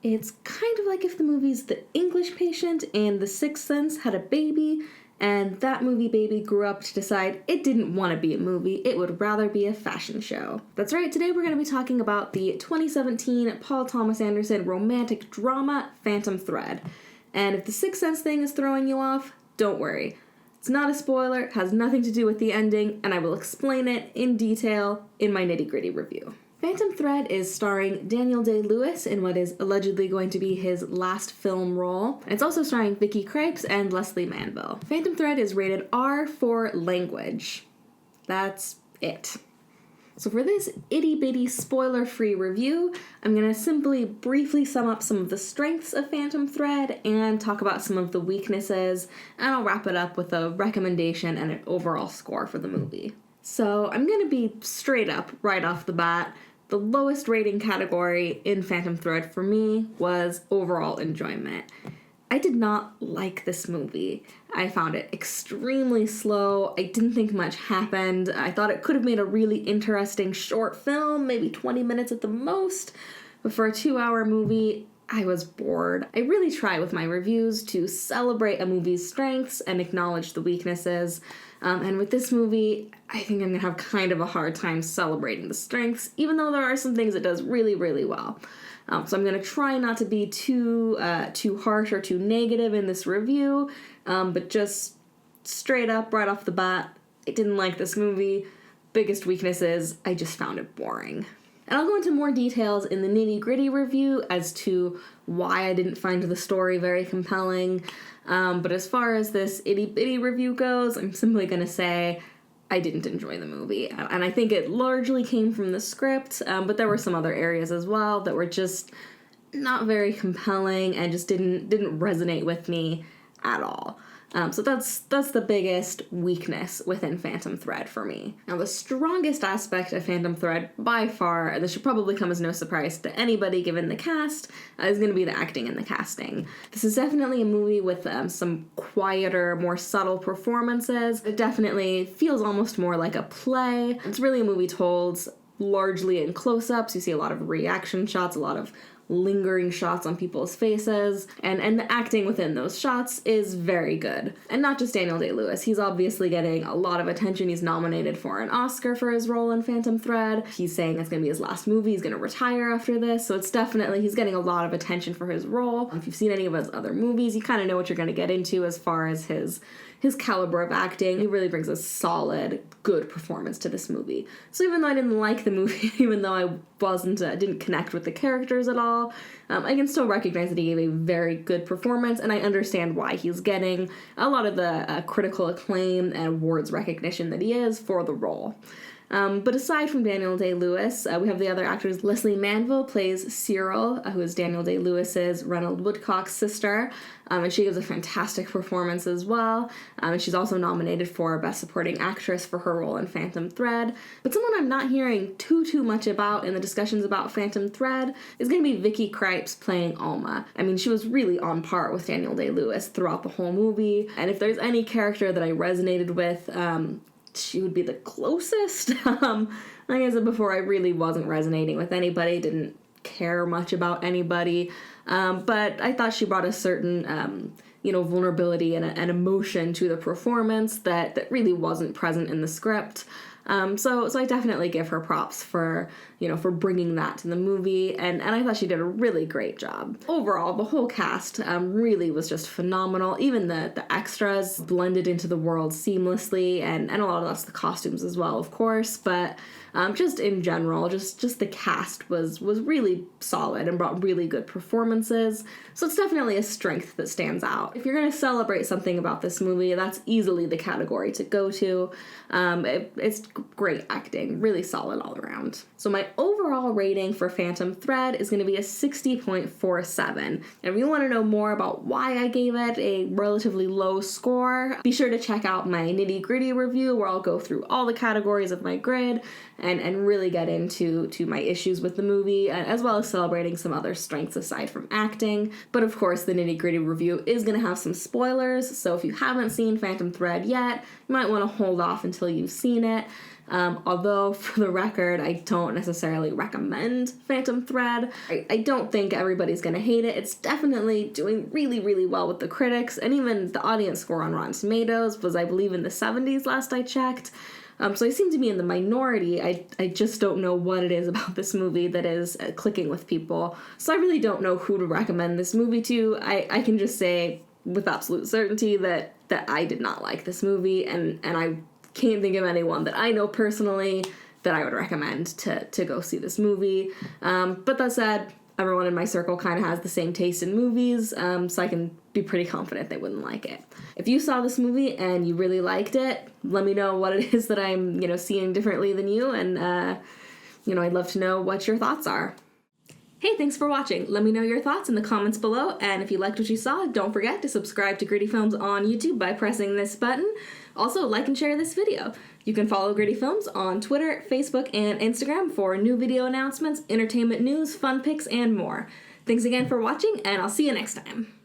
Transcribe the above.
It's kind of like if the movies The English Patient and The Sixth Sense had a baby, and that movie baby grew up to decide it didn't want to be a movie, it would rather be a fashion show. That's right, today we're going to be talking about the 2017 Paul Thomas Anderson romantic drama, Phantom Thread. And if the Sixth Sense thing is throwing you off, don't worry. It's not a spoiler, it has nothing to do with the ending, and I will explain it in detail in my nitty-gritty review. Phantom Thread is starring Daniel Day-Lewis in what is allegedly going to be his last film role. It's also starring Vicky Krieps and Leslie Manville. Phantom Thread is rated R for language. That's it. So for this itty-bitty spoiler-free review, I'm going to simply briefly sum up some of the strengths of Phantom Thread and talk about some of the weaknesses, and I'll wrap it up with a recommendation and an overall score for the movie. So I'm going to be straight up right off the bat. The lowest rating category in Phantom Thread for me was overall enjoyment. I did not like this movie. I found it extremely slow. I didn't think much happened. I thought it could have made a really interesting short film, maybe 20 minutes at the most. But for a 2-hour movie, I was bored. I really try with my reviews to celebrate a movie's strengths and acknowledge the weaknesses. And with this movie, I think I'm going to have kind of a hard time celebrating the strengths, even though there are some things it does really, really well. So I'm going to try not to be too harsh or too negative in this review, but just straight up, right off the bat, I didn't like this movie. Biggest weakness is I just found it boring. And I'll go into more details in the nitty-gritty review as to why I didn't find the story very compelling. But as far as this itty-bitty review goes, I'm simply going to say I didn't enjoy the movie. And I think it largely came from the script, but there were some other areas as well that were just not very compelling and just didn't resonate with me at all. So that's the biggest weakness within Phantom Thread for me. Now, the strongest aspect of Phantom Thread, by far, and this should probably come as no surprise to anybody given the cast, is going to be the acting and the casting. This is definitely a movie with some quieter, more subtle performances. It definitely feels almost more like a play. It's really a movie told largely in close-ups. You see a lot of reaction shots, a lot of lingering shots on people's faces, and the acting within those shots is very good. And not just Daniel Day-Lewis, he's obviously getting a lot of attention. He's nominated for an Oscar for his role in Phantom Thread. He's saying it's going to be his last movie, he's going to retire after this, so it's definitely, he's getting a lot of attention for his role. If you've seen any of his other movies, you kind of know what you're going to get into as far as his caliber of acting. He really brings a solid, good performance to this movie. So even though I didn't like the movie, even though I didn't connect with the characters at all, I can still recognize that he gave a very good performance, and I understand why he's getting a lot of the critical acclaim and awards recognition that he is for the role. But aside from Daniel Day-Lewis, we have the other actors. Leslie Manville plays Cyril, who is Daniel Day-Lewis's Reynold Woodcock's sister, and she gives a fantastic performance as well. And she's also nominated for Best Supporting Actress for her role in Phantom Thread. But someone I'm not hearing too much about in the discussions about Phantom Thread is going to be Vicky Krieps playing Alma. I mean, she was really on par with Daniel Day-Lewis throughout the whole movie, and if there's any character that I resonated with, she would be the closest. Like I said before, I really wasn't resonating with anybody, didn't care much about anybody, but I thought she brought a certain, vulnerability and emotion to the performance that really wasn't present in the script. So I definitely give her props for bringing that to the movie, and I thought she did a really great job. Overall, the whole cast really was just phenomenal. Even the extras blended into the world seamlessly, and a lot of that's the costumes as well, of course, but just in general, just the cast was really solid and brought really good performances. So it's definitely a strength that stands out. If you're going to celebrate something about this movie, that's easily the category to go to. It's great acting, really solid all around. So my overall rating for Phantom Thread is going to be a 60.47. And if you want to know more about why I gave it a relatively low score, be sure to check out my nitty-gritty review where I'll go through all the categories of my grid and really get into my issues with the movie, as well as celebrating some other strengths aside from acting. But of course, the nitty-gritty review is going to have some spoilers, so if you haven't seen Phantom Thread yet, you might want to hold off until you've seen it. Although, for the record, I don't necessarily recommend Phantom Thread. I don't think everybody's gonna hate it. It's definitely doing really, really well with the critics, and even the audience score on Rotten Tomatoes was, I believe, in the 70s last I checked. So I seem to be in the minority. I just don't know what it is about this movie that is clicking with people. So I really don't know who to recommend this movie to. I can just say with absolute certainty that I did not like this movie, and I can't think of anyone that I know personally that I would recommend to go see this movie. But that said, everyone in my circle kind of has the same taste in movies, so I can be pretty confident they wouldn't like it. If you saw this movie and you really liked it, let me know what it is that I'm, seeing differently than you, and, I'd love to know what your thoughts are. Hey, thanks for watching. Let me know your thoughts in the comments below, and if you liked what you saw, don't forget to subscribe to Griddy Films on YouTube by pressing this button. Also, like and share this video. You can follow Griddy Films on Twitter, Facebook, and Instagram for new video announcements, entertainment news, fun pics, and more. Thanks again for watching, and I'll see you next time.